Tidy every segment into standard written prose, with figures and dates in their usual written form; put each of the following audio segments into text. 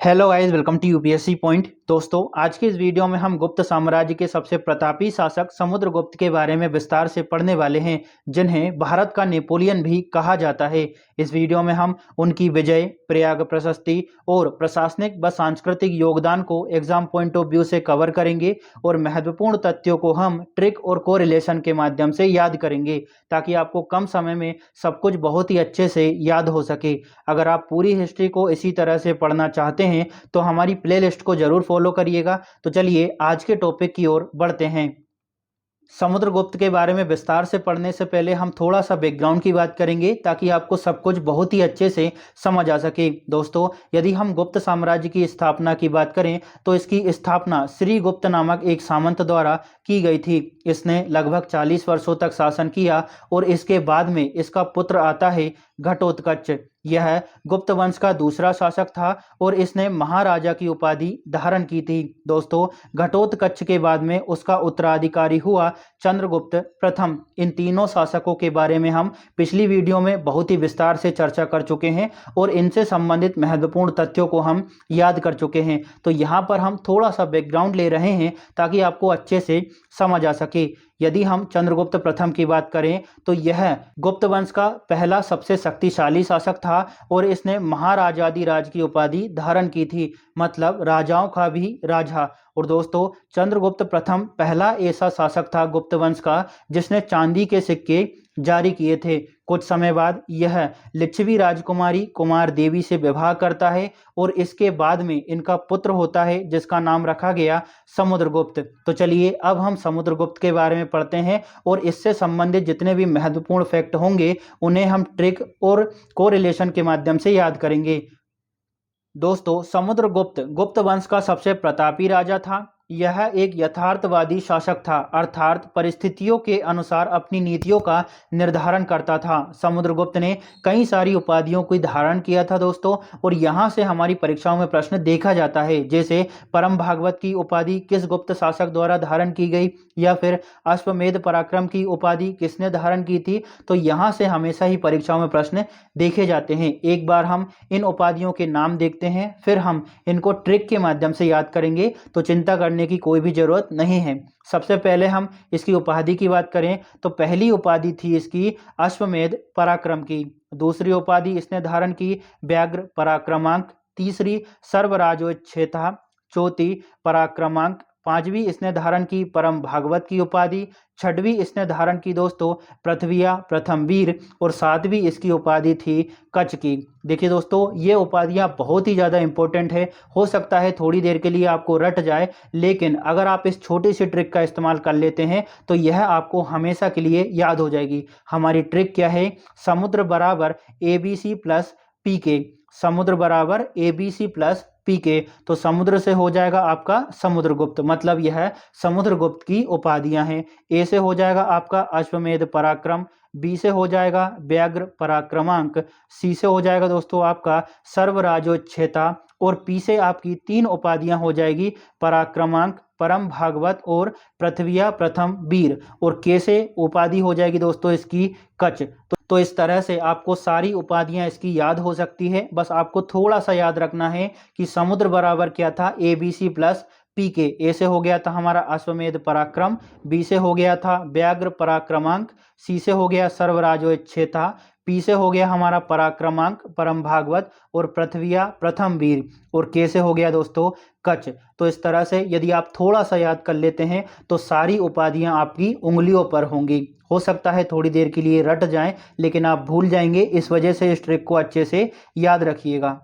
Hello guys, welcome to UPSC point. दोस्तों, आज के इस वीडियो में हम गुप्त साम्राज्य के सबसे प्रतापी शासक समुद्रगुप्त के बारे में विस्तार से पढ़ने वाले हैं, जिन्हें भारत का नेपोलियन भी कहा जाता है। इस वीडियो में हम उनकी विजय, प्रयाग प्रशस्ति और प्रशासनिक व सांस्कृतिक योगदान को एग्जाम पॉइंट ऑफ व्यू से कवर करेंगे और महत्वपूर्ण तथ्यों को हम ट्रिक और कोरिलेशन के माध्यम से याद करेंगे, ताकि आपको कम समय में सब कुछ बहुत ही अच्छे से याद हो सके। अगर आप पूरी हिस्ट्री को इसी तरह से पढ़ना चाहते हैं तो हमारी प्लेलिस्ट को जरूर फॉलो करिएगा। तो चलिए आज के टॉपिक की ओर बढ़ते हैं। समुद्रगुप्त के बारे में विस्तार से पढ़ने से पहले हम थोड़ा सा बैकग्राउंड की बात करेंगे, ताकि आपको सब कुछ बहुत ही अच्छे से समझ आ सके। दोस्तों, यदि हम गुप्त साम्राज्य की स्थापना की बात करें तो इसकी स्थापना श्रीगुप्त नामक एक सामंत द्वारा की गई थी। इसने लगभग 40 वर्षों तक शासन किया और इसके बाद में इसका पुत्र आता है घटोत्कच। यह गुप्त वंश का दूसरा शासक था और इसने महाराजा की उपाधि धारण की थी। दोस्तों, घटोत्कच के बाद में उसका उत्तराधिकारी हुआ चंद्रगुप्त प्रथम। इन तीनों शासकों के बारे में हम पिछली वीडियो में बहुत ही विस्तार से चर्चा कर चुके हैं और इनसे संबंधित महत्वपूर्ण तथ्यों को हम याद कर चुके हैं। तो यहाँ पर हम थोड़ा सा बैकग्राउंड ले रहे हैं ताकि आपको अच्छे से समझ आ सके। यदि हम चंद्रगुप्त प्रथम की बात करें तो यह गुप्त वंश का पहला सबसे शक्तिशाली शासक था और इसने महाराजाधिराज की उपाधि धारण की थी, मतलब राजाओं का भी राजा। और दोस्तों, चंद्रगुप्त प्रथम पहला ऐसा शासक था गुप्त वंश का जिसने चांदी के सिक्के जारी किए थे। कुछ समय बाद यह लिच्छवी राजकुमारी कुमार देवी से विवाह करता है और इसके बाद में इनका पुत्र होता है जिसका नाम रखा गया समुद्रगुप्त। तो चलिए अब हम समुद्रगुप्त के बारे में पढ़ते हैं और इससे संबंधित जितने भी महत्वपूर्ण फैक्ट होंगे उन्हें हम ट्रिक और कोरिलेशन के माध्यम से याद करेंगे। दोस्तों, समुद्रगुप्त गुप्त वंश का सबसे प्रतापी राजा था। यह एक यथार्थवादी शासक था, अर्थात परिस्थितियों के अनुसार अपनी नीतियों का निर्धारण करता था। समुद्रगुप्त ने कई सारी उपाधियों को धारण किया था दोस्तों, और यहाँ से हमारी परीक्षाओं में प्रश्न देखा जाता है, जैसे परम भागवत की उपाधि किस गुप्त शासक द्वारा धारण की गई, या फिर अश्वमेध पराक्रम की उपाधि किसने धारण की थी। तो यहाँ से हमेशा ही परीक्षाओं में प्रश्न देखे जाते हैं। एक बार हम इन उपाधियों के नाम देखते हैं, फिर हम इनको ट्रिक के माध्यम से याद करेंगे, तो चिंता करने की कोई भी जरूरत नहीं है। सबसे पहले हम इसकी उपाधि की बात करें तो पहली उपाधि थी इसकी अश्वमेध पराक्रम की। दूसरी उपाधि इसने धारण की व्याघ्र पराक्रमांक। तीसरी सर्वराजोच्छेता। चौथी पराक्रमांक। पांचवी इसने धारण की परम भागवत की उपाधि। छठवीं इसने धारण की दोस्तों पृथ्विया प्रथम वीर। और सातवीं इसकी उपाधि थी कच की। देखिए दोस्तों, ये उपाधियां बहुत ही ज़्यादा इंपॉर्टेंट है। हो सकता है थोड़ी देर के लिए आपको रट जाए, लेकिन अगर आप इस छोटी सी ट्रिक का इस्तेमाल कर लेते हैं तो यह आपको हमेशा के लिए याद हो जाएगी। हमारी ट्रिक क्या है? समुद्र बराबर ABC प्लस PK। समुद्र बराबर ABC प्लस PK। तो समुद्र से हो जाएगा आपका समुद्रगुप्त, मतलब यह समुद्रगुप्त की उपाधियां हैं। ए से हो जाएगा आपका अश्वमेध पराक्रम। बी से हो जाएगा व्याघ्र पराक्रमांक। सी से हो जाएगा दोस्तों आपका सर्वराजोच्छेता। और पी से आपकी तीन उपाधियां हो जाएगी पराक्रमांक, परम भागवत और पृथ्विया प्रथम वीर। और के से उपाधि हो जाएगी दोस्तों इसकी कच। तो इस तरह से आपको सारी उपाधियां इसकी याद हो सकती है। बस आपको थोड़ा सा याद रखना है कि समुद्र बराबर क्या था? ABC plus PK। ए से हो गया था हमारा अश्वमेध पराक्रम। बी से हो गया था व्याघ्र पराक्रमांक। सी से हो गया सर्वराजोच्छेता। पी से हो गया हमारा पराक्रमांक परम भागवत और पृथ्विया प्रथम वीर। और के से हो गया दोस्तों कच। तो इस तरह से यदि आप थोड़ा सा याद कर लेते हैं तो सारी उपाधियां आपकी उंगलियों पर होंगी। हो सकता है थोड़ी देर के लिए रट जाएं, लेकिन आप भूल जाएंगे। इस वजह से इस ट्रिक को अच्छे से याद रखिएगा।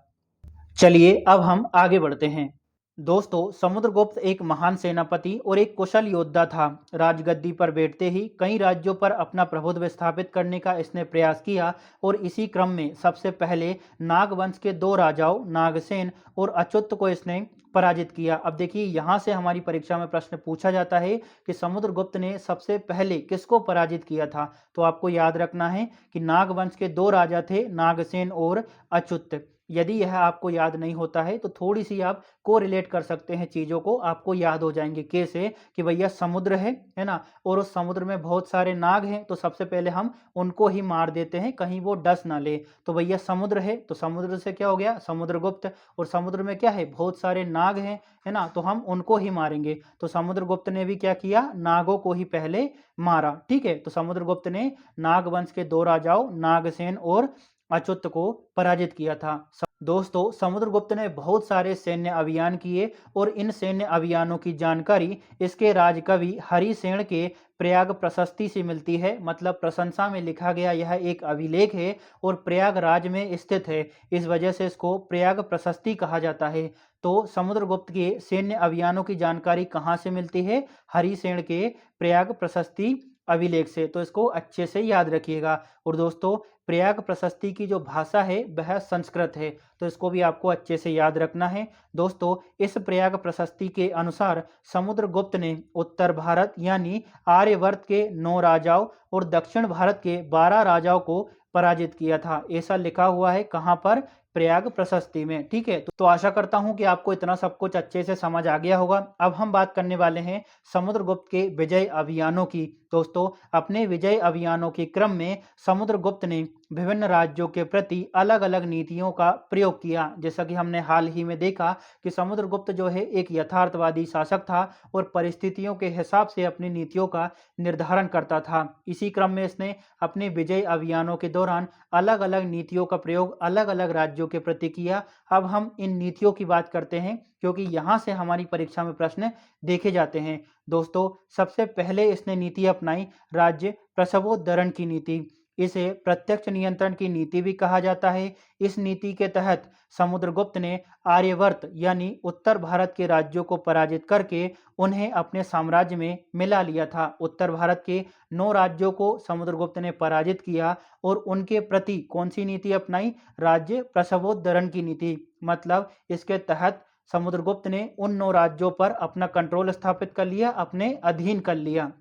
चलिए अब हम आगे बढ़ते हैं। दोस्तों, समुद्रगुप्त एक महान सेनापति और एक कुशल योद्धा था। राजगद्दी पर बैठते ही कई राज्यों पर अपना प्रभुत्व स्थापित करने का इसने प्रयास किया और इसी क्रम में सबसे पहले नागवंश के दो राजाओं नागसेन और अच्युत को इसने पराजित किया। अब देखिए, यहाँ से हमारी परीक्षा में प्रश्न पूछा जाता है कि समुद्रगुप्त ने सबसे पहले किसको पराजित किया था। तो आपको याद रखना है कि नागवंश के दो राजा थे, नागसेन और अच्युत। यदि यह आपको याद नहीं होता है तो थोड़ी सी आप कोरिलेट कर सकते हैं चीज़ों को, आपको याद हो जाएंगे। कैसे कि भैया समुद्र है ना, और उस समुद्र में बहुत सारे नाग हैं, तो सबसे पहले हम उनको ही मार देते हैं कहीं वो डस ना ले। तो भैया समुद्र है तो समुद्र से क्या हो गया, समुद्रगुप्त, और समुद्र में क्या है, बहुत सारे नाग हैं, है ना, तो हम उनको ही मारेंगे। तो समुद्रगुप्त ने भी क्या किया, नागों को ही पहले मारा। ठीक है, तो समुद्रगुप्त ने नाग वंश के दो राजाओं नागसेन और अच्युत को पराजित किया था। दोस्तों, समुद्रगुप्त ने बहुत सारे सैन्य अभियान किए और इन सैन्य अभियानों की जानकारी इसके राजकवि हरिसेन के प्रयाग प्रशस्ति से मिलती है। मतलब प्रशंसा में लिखा गया यह एक अभिलेख है और प्रयागराज में स्थित है, इस वजह से इसको प्रयाग प्रशस्ति कहा जाता है। तो समुद्रगुप्त के सैन्य अभियानों की जानकारी कहाँ से मिलती है, हरिसेन के प्रयाग प्रशस्ति अभिलेख से। तो इसको अच्छे से याद रखिएगा। और दोस्तों, प्रयाग प्रशस्ति की जो भाषा है वह संस्कृत है, तो इसको भी आपको अच्छे से याद रखना है। दोस्तों, इस प्रयाग प्रशस्ति के अनुसार समुद्रगुप्त ने उत्तर भारत यानी आर्यवर्त के 9 राजाओं और दक्षिण भारत के 12 राजाओं को पराजित किया था। ऐसा लिखा हुआ है कहाँ पर, प्रयाग प्रशस्ति में। ठीक है, तो आशा करता हूं कि आपको इतना सब कुछ अच्छे से समझ आ गया होगा। अब हम बात करने वाले हैं समुद्रगुप्त के विजय अभियानों की। दोस्तों, अपने विजय अभियानों के क्रम में समुद्रगुप्त ने विभिन्न राज्यों के प्रति अलग अलग नीतियों का प्रयोग किया। जैसा कि हमने हाल ही में देखा कि समुद्रगुप्त जो है एक यथार्थवादी शासक था और परिस्थितियों के हिसाब से अपनी नीतियों का निर्धारण करता था। इसी क्रम में इसने अपने विजय अभियानों के दौरान अलग अलग नीतियों का प्रयोग अलग अलग राज्यों के प्रति किया। अब हम इन नीतियों की बात करते हैं क्योंकि यहाँ से हमारी परीक्षा में प्रश्न देखे जाते हैं। दोस्तों, सबसे पहले इसने नीति अपनाई राज्य प्रसवोद्धरण की नीति। इसे प्रत्यक्ष नियंत्रण की नीति भी कहा जाता है। इस नीति के तहत समुद्रगुप्त ने आर्यवर्त यानी उत्तर भारत के राज्यों को पराजित करके उन्हें अपने साम्राज्य में मिला लिया था। उत्तर भारत के 9 राज्यों को समुद्रगुप्त ने पराजित किया और उनके प्रति कौन सी नीति अपनाई, राज्य प्रसवोद्धरण की नीति। मतलब इसके तहत समुद्रगुप्त ने उन 9 राज्यों पर अपना कंट्रोल स्थापित कर लिया, अपने अधीन कर लिया।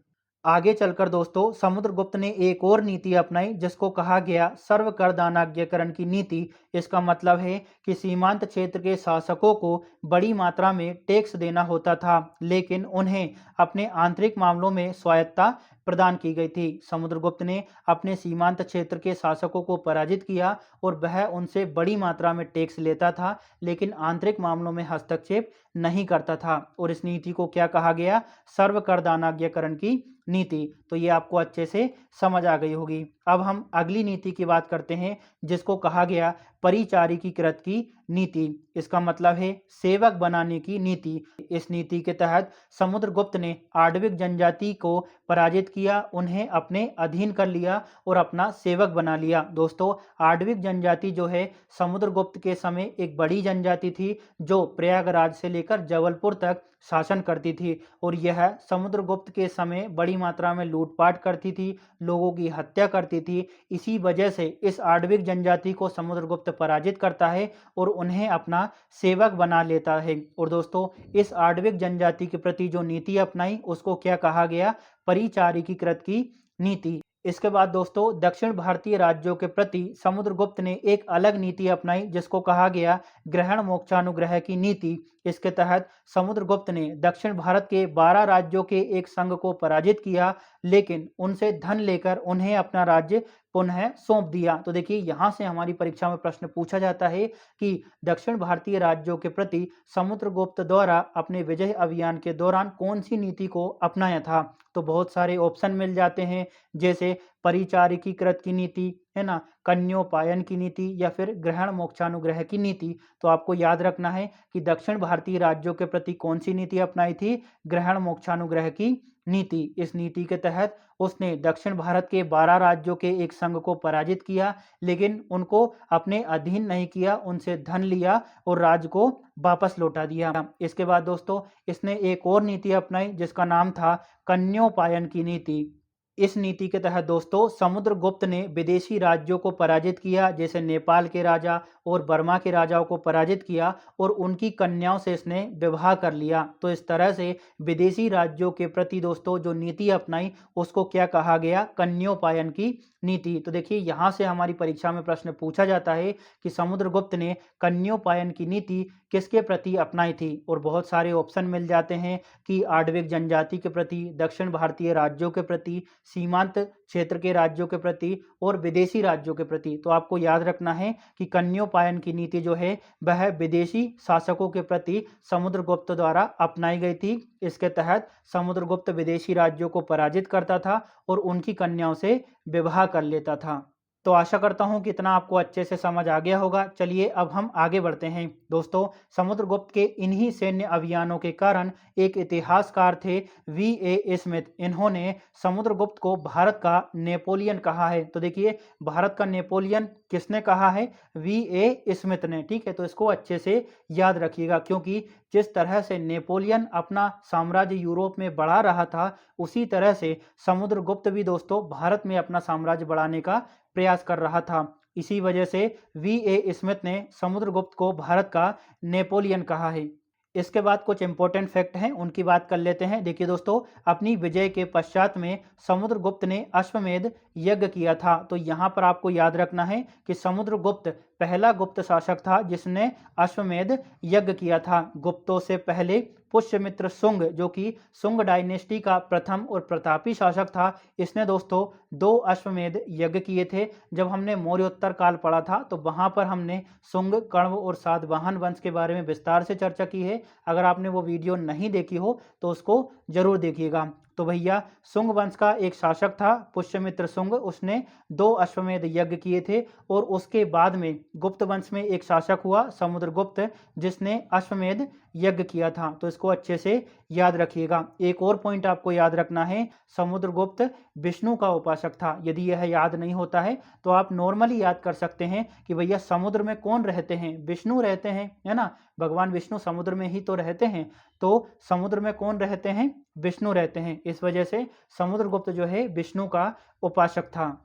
आगे चलकर दोस्तों, समुद्रगुप्त ने एक और नीति अपनाई जिसको कहा गया सर्व करदानाज्ञाकरण की नीति। इसका मतलब है कि सीमांत क्षेत्र के शासकों को बड़ी मात्रा में टैक्स देना होता था, लेकिन उन्हें अपने आंतरिक मामलों में स्वायत्तता प्रदान की गई थी। समुद्रगुप्त ने अपने सीमांत क्षेत्र के शासकों को पराजित किया और वह उनसे बड़ी मात्रा में टैक्स लेता था, लेकिन आंतरिक मामलों में हस्तक्षेप नहीं करता था। और इस नीति को क्या कहा गया, सर्व करदानाज्ञाकरण की नीति। तो ये आपको अच्छे से समझ आ गई होगी। अब हम अगली नीति की बात करते हैं जिसको कहा गया परिचारिकीकृत की नीति। इसका मतलब है सेवक बनाने की नीति। इस नीति के तहत समुद्रगुप्त ने आड्विक जनजाति को पराजित किया, उन्हें अपने अधीन कर लिया और अपना सेवक बना लिया। दोस्तों, आड्विक जनजाति जो है समुद्रगुप्त के समय एक बड़ी जनजाति थी जो प्रयागराज से लेकर जबलपुर तक शासन करती थी और यह समुद्रगुप्त के समय बड़ी मात्रा में लूटपाट करती थी, लोगों की हत्या करती थी। इसी वजह से इस आड्विक जनजाति को समुद्रगुप्त पराजित करता है और उन्हें अपना सेवक बना लेता है। और दोस्तों, इस आड्विक जनजाति के प्रति जो नीति अपनाई उसको क्या कहा गया, परिचारिकीकृत की नीति। इसके बाद दोस्तों, दक्षिण भारतीय राज्यों के प्रति समुद्रगुप्त ने एक अलग नीति अपनाई जिसको कहा गया ग्रहण मोक्षानुग्रह की नीति। इसके तहत समुद्रगुप्त ने दक्षिण भारत के 12 राज्यों के एक संघ को पराजित किया, लेकिन उनसे धन लेकर उन्हें अपना राज्य पुनः सौंप दिया। तो देखिए, यहाँ से हमारी परीक्षा में प्रश्न पूछा जाता है कि दक्षिण भारतीय राज्यों के प्रति समुद्रगुप्त द्वारा अपने विजय अभियान के दौरान कौन सी नीति को अपनाया था। तो बहुत सारे ऑप्शन मिल जाते हैं, जैसे परिचारिकीकृत की नीति, है ना, कन्योपायन की नीति या फिर ग्रहण मोक्षानुग्रह की नीति। तो आपको याद रखना है कि दक्षिण भारतीय राज्यों के प्रति कौन सी नीति अपनाई थी, ग्रहण मोक्षानुग्रह की नीति। इस नीति के तहत उसने दक्षिण भारत के 12 राज्यों के एक संघ को पराजित किया, लेकिन उनको अपने अधीन नहीं किया, उनसे धन लिया और राज्य को वापस लौटा दिया। इसके बाद दोस्तों, इसने एक और नीति अपनाई जिसका नाम था कन्योपायन की नीति। इस नीति के तहत दोस्तों, समुद्रगुप्त ने विदेशी राज्यों को पराजित किया, जैसे नेपाल के राजा और बर्मा के राजाओं को पराजित किया और उनकी कन्याओं से इसने विवाह कर लिया। तो इस तरह से विदेशी राज्यों के प्रति दोस्तों जो नीति अपनाई उसको क्या कहा गया, कन्योपायन की नीति। तो देखिए यहाँ से हमारी परीक्षा में प्रश्न पूछा जाता है कि समुद्रगुप्त ने कन्योपायन की नीति किसके प्रति अपनाई थी, और बहुत सारे ऑप्शन मिल जाते हैं कि आड्विक जनजाति के प्रति, दक्षिण भारतीय राज्यों के प्रति, सीमांत क्षेत्र के राज्यों के प्रति और विदेशी राज्यों के प्रति। तो आपको याद रखना है कि कन्योपायन की नीति जो है वह विदेशी शासकों के प्रति समुद्रगुप्त द्वारा अपनाई गई थी। इसके तहत समुद्रगुप्त विदेशी राज्यों को पराजित करता था और उनकी कन्याओं से विवाह कर लेता था। तो आशा करता हूं कि इतना आपको अच्छे से समझ आ गया होगा। चलिए अब हम आगे बढ़ते हैं। दोस्तों, समुद्रगुप्त के इन्हीं सैन्य अभियानों के कारण एक इतिहासकार थे V.A. स्मिथ। इन्होंने समुद्रगुप्त को भारत का नेपोलियन कहा है। तो देखिए, भारत का नेपोलियन किसने कहा है? V.A. स्मिथ ने। ठीक है, तो इसको अच्छे से याद रखिएगा, क्योंकि जिस तरह से नेपोलियन अपना साम्राज्य यूरोप में बढ़ा रहा था, उसी तरह से समुद्रगुप्त भी दोस्तों भारत में अपना साम्राज्य बढ़ाने का प्रयास कर रहा था। इसी वजह से V.A. स्मिथ ने समुद्रगुप्त को भारत का नेपोलियन कहा है। इसके बाद कुछ इंपॉर्टेंट फैक्ट हैं, उनकी बात कर लेते हैं। देखिए दोस्तों, अपनी विजय के पश्चात में समुद्रगुप्त ने अश्वमेध यज्ञ किया था। तो यहाँ पर आपको याद रखना है कि समुद्रगुप्त पहला गुप्त शासक था जिसने अश्वमेध यज्ञ किया था। गुप्तों से पहले पुष्यमित्र शुंग, जो कि शुंग डायनेस्टी का प्रथम और प्रतापी शासक था, इसने दोस्तों 2 अश्वमेध यज्ञ किए थे। जब हमने मौर्योत्तर काल पढ़ा था तो वहां पर हमने शुंग, कण्व और सातवाहन वंश के बारे में विस्तार से चर्चा की है। अगर आपने वो वीडियो नहीं देखी हो तो उसको जरूर देखिएगा। तो भैया, शुंग वंश का एक शासक था पुष्यमित्र शुंग, उसने 2 अश्वमेध यज्ञ किए थे। और उसके बाद में गुप्त वंश में एक शासक हुआ समुद्रगुप्त, जिसने अश्वमेध यज्ञ किया था। तो इसको अच्छे से याद रखिएगा। एक और पॉइंट आपको याद रखना है, समुद्रगुप्त विष्णु का उपासक था। यदि यह याद नहीं होता है तो आप नॉर्मली याद कर सकते हैं कि भैया समुद्र में कौन रहते हैं? विष्णु रहते हैं, है ना। भगवान विष्णु समुद्र में ही तो रहते हैं। तो समुद्र में कौन रहते हैं? विष्णु रहते हैं। इस वजह से समुद्रगुप्त जो है विष्णु का उपासक था।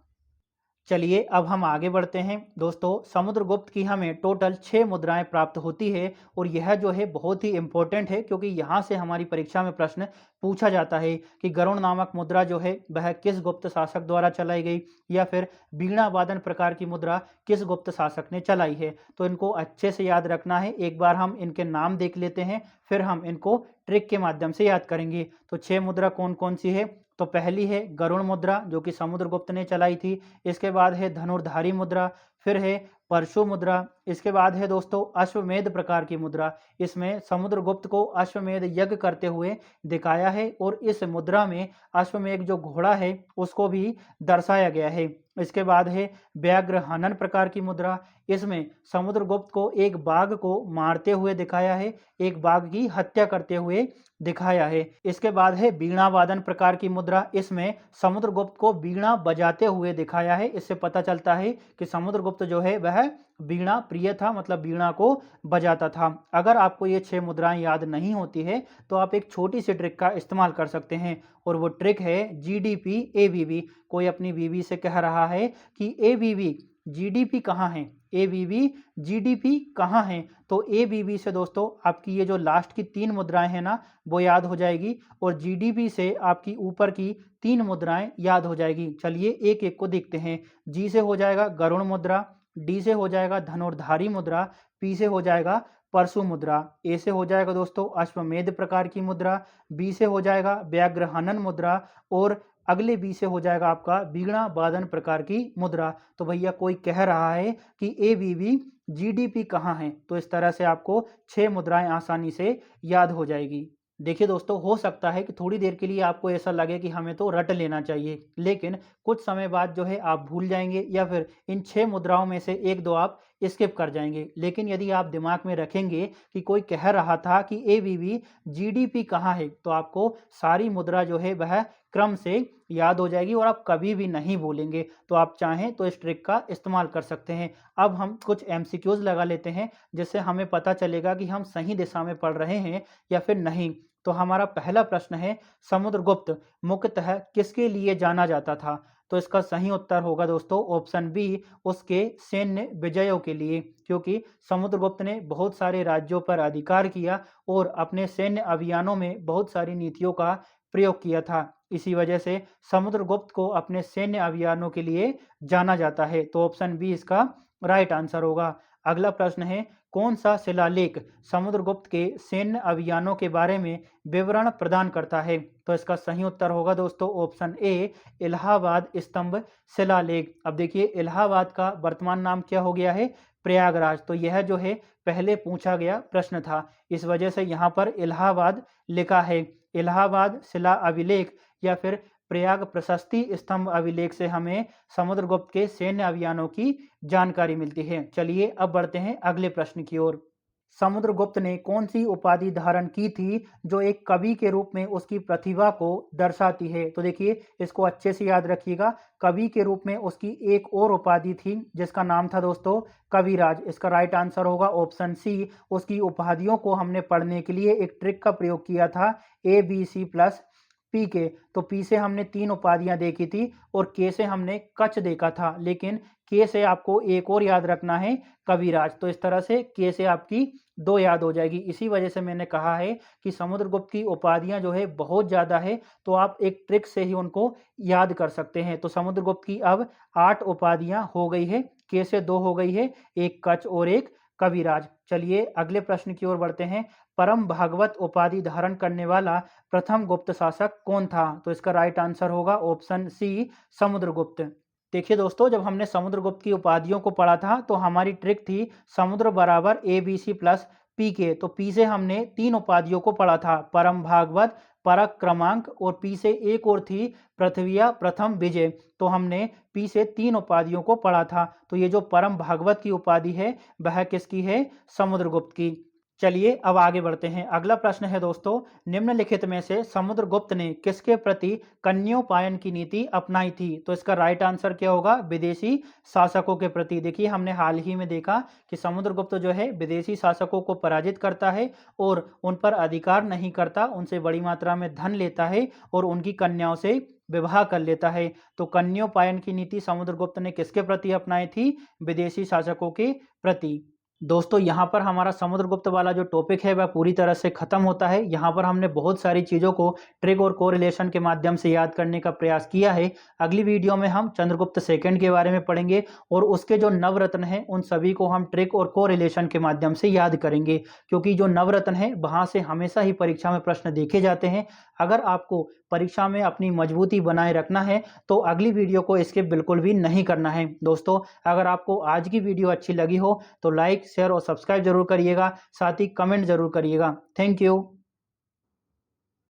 चलिए अब हम आगे बढ़ते हैं। दोस्तों, समुद्रगुप्त की हमें टोटल 6 मुद्राएं प्राप्त होती है, और यह जो है बहुत ही इंपॉर्टेंट है, क्योंकि यहाँ से हमारी परीक्षा में प्रश्न पूछा जाता है कि गरुड़ नामक मुद्रा जो है वह किस गुप्त शासक द्वारा चलाई गई, या फिर वीणा वादन प्रकार की मुद्रा किस गुप्त शासक ने चलाई है। तो इनको अच्छे से याद रखना है। एक बार हम इनके नाम देख लेते हैं, फिर हम इनको ट्रिक के माध्यम से याद करेंगे। तो 6 मुद्रा कौन कौन सी है? तो पहली है गरुड़ मुद्रा, जो कि समुद्रगुप्त ने चलाई थी। इसके बाद है धनुर्धारी मुद्रा, फिर है परशु मुद्रा। इसके बाद है दोस्तों अश्वमेध प्रकार की मुद्रा। इसमें समुद्रगुप्त को अश्वमेध यज्ञ करते हुए दिखाया है, और इस मुद्रा में अश्वमेध जो घोड़ा है उसको भी दर्शाया गया है। इसके बाद है व्याघ्र हनन प्रकार की मुद्रा। इसमें समुद्रगुप्त को एक बाघ को मारते हुए दिखाया है, एक बाघ की हत्या करते हुए दिखाया है। इसके बाद है वीणा वादन प्रकार की मुद्रा। इसमें समुद्रगुप्त को वीणा बजाते हुए दिखाया है। इससे पता चलता है कि समुद्रगुप्त जो है वह वीणा प्रिय था, मतलब वीणा को बजाता था। अगर आपको ये 6 मुद्राएं याद नहीं होती है तो आप एक छोटी सी ट्रिक का इस्तेमाल कर सकते हैं, और वो ट्रिक है GDP ABB। कोई अपनी बीवी से कह रहा है कि ABB GDP कहाँ है? ABB GDP कहाँ है? तो ABB से दोस्तों आपकी ये जो लास्ट की 3 मुद्राएं हैं ना, वो याद हो जाएगी, और GDP से आपकी ऊपर की 3 मुद्राएं याद हो जाएगी। चलिए एक एक को देखते हैं। G से हो जाएगा गरुड़ मुद्रा, D से हो जाएगा धनुर्धारी मुद्रा, P से हो जाएगा परशु मुद्रा, A से हो जाएगा दोस्तों अश्वमेध प्रकार की मुद्रा, B से हो जाएगा व्याघ्र हनन मुद्रा, और अगले B से हो जाएगा आपका वीणा वादन प्रकार की मुद्रा। तो भैया कोई कह रहा है कि ABB GDP कहाँ है? तो इस तरह से आपको 6 मुद्राएं आसानी से याद हो जाएगी। देखिए दोस्तों, हो सकता है कि थोड़ी देर के लिए आपको ऐसा लगे कि हमें तो रट लेना चाहिए, लेकिन कुछ समय बाद जो है आप भूल जाएंगे, या फिर इन 6 मुद्राओं में से 1-2 आप स्किप कर जाएंगे। लेकिन यदि आप दिमाग में रखेंगे कि कोई कह रहा था कि ABB GDP कहाँ है, तो आपको सारी मुद्रा जो है वह क्रम से याद हो जाएगी, और आप कभी भी नहीं भूलेंगे। तो आप चाहें तो इस ट्रिक का इस्तेमाल कर सकते हैं। अब हम कुछ MCQs लगा लेते हैं, जिससे हमें पता चलेगा कि हम सही दिशा में पढ़ रहे हैं या फिर नहीं। तो हमारा पहला प्रश्न है, समुद्रगुप्त मुख्यतः किसके लिए जाना जाता था? तो इसका सही उत्तर होगा दोस्तों ऑप्शन बी, उसके सैन्य विजयों के लिए, क्योंकि समुद्रगुप्त ने बहुत सारे राज्यों पर अधिकार किया और अपने सैन्य अभियानों में बहुत सारी नीतियों का प्रयोग किया था। इसी वजह से समुद्रगुप्त को अपने सैन्य अभियानों के लिए जाना जाता है। तो ऑप्शन बी इसका राइट आंसर होगा। अगला प्रश्न है, कौन सा शिलालेख समुद्रगुप्त के सैन्य अभियानों के बारे में विवरण प्रदान करता है? तो इसका सही उत्तर होगा दोस्तों ऑप्शन ए, इलाहाबाद स्तंभ शिलालेख। अब देखिए इलाहाबाद का वर्तमान नाम क्या हो गया है? प्रयागराज। तो यह जो है पहले पूछा गया प्रश्न था, इस वजह से यहाँ पर इलाहाबाद लिखा है। इलाहाबाद शिला अभिलेख या फिर प्रयाग प्रशस्ति स्तंभ अभिलेख से हमें समुद्रगुप्त के सैन्य अभियानों की जानकारी मिलती है। चलिए अब बढ़ते हैं अगले प्रश्न की ओर। समुद्रगुप्त ने कौन सी उपाधि धारण की थी जो एक कवि के रूप में उसकी प्रतिभा को दर्शाती है? तो देखिए इसको अच्छे से याद रखिएगा। कवि के रूप में उसकी एक और उपाधि थी जिसका नाम था दोस्तों कविराज। इसका राइट आंसर होगा ऑप्शन सी। उसकी उपाधियों को हमने पढ़ने के लिए एक ट्रिक का प्रयोग किया था, ABC प्लस पी के। तो पी से हमने 3 उपाधियां देखी थी और के से हमने कच देखा था, लेकिन के से आपको एक और याद रखना है, कविराज। तो इस तरह से के से आपकी 2 याद हो जाएगी। इसी वजह से मैंने कहा है कि समुद्रगुप्त की उपाधियां जो है बहुत ज़्यादा है, तो आप एक ट्रिक से ही उनको याद कर सकते हैं। तो समुद्रगुप्त की अब 8 उपाधियां हो गई है, के से 2 हो गई है, एक कच और एक कविराज। चलिए अगले प्रश्न की ओर बढ़ते हैं। परम भागवत उपाधि धारण करने वाला प्रथम गुप्त शासक कौन था? तो इसका राइट आंसर होगा ऑप्शन सी, समुद्रगुप्त। देखिए दोस्तों, जब हमने समुद्रगुप्त की उपाधियों को पढ़ा था तो हमारी ट्रिक थी समुद्र बराबर ABC प्लस पी के। तो पी से हमने 3 उपाधियों को पढ़ा था, परम भागवत, परक क्रमांक और पी से एक और थी पृथ्विया प्रथम विजय। तो हमने पी से 3 उपाधियों को पढ़ा था। तो ये जो परम भागवत की उपाधि है वह किसकी है? समुद्रगुप्त की। चलिए अब आगे बढ़ते हैं। अगला प्रश्न है दोस्तों, निम्नलिखित में से समुद्रगुप्त ने किसके प्रति कन्योपायन की नीति अपनाई थी? तो इसका राइट आंसर क्या होगा? विदेशी शासकों के प्रति। देखिए हमने हाल ही में देखा कि समुद्रगुप्त जो है विदेशी शासकों को पराजित करता है और उन पर अधिकार नहीं करता, उनसे बड़ी मात्रा में धन लेता है और उनकी कन्याओं से विवाह कर लेता है। तो कन्योपायन की नीति समुद्रगुप्त ने किसके प्रति अपनाई थी? विदेशी शासकों के प्रति। दोस्तों यहाँ पर हमारा समुद्रगुप्त वाला जो टॉपिक है वह पूरी तरह से खत्म होता है। यहाँ पर हमने बहुत सारी चीज़ों को ट्रिक और कोरिलेशन के माध्यम से याद करने का प्रयास किया है। अगली वीडियो में हम चंद्रगुप्त सेकंड के बारे में पढ़ेंगे और उसके जो नवरत्न हैं उन सभी को हम ट्रिक और कोरिलेशन के माध्यम से याद करेंगे, क्योंकि जो नवरत्न है वहाँ से हमेशा ही परीक्षा में प्रश्न देखे जाते हैं। अगर आपको परीक्षा में अपनी मजबूती बनाए रखना है तो अगली वीडियो को स्किप बिल्कुल भी नहीं करना है। दोस्तों अगर आपको आज की वीडियो अच्छी लगी हो तो लाइक, शेयर और सब्सक्राइब जरूर करिएगा, साथ ही कमेंट जरूर करिएगा। Thank you.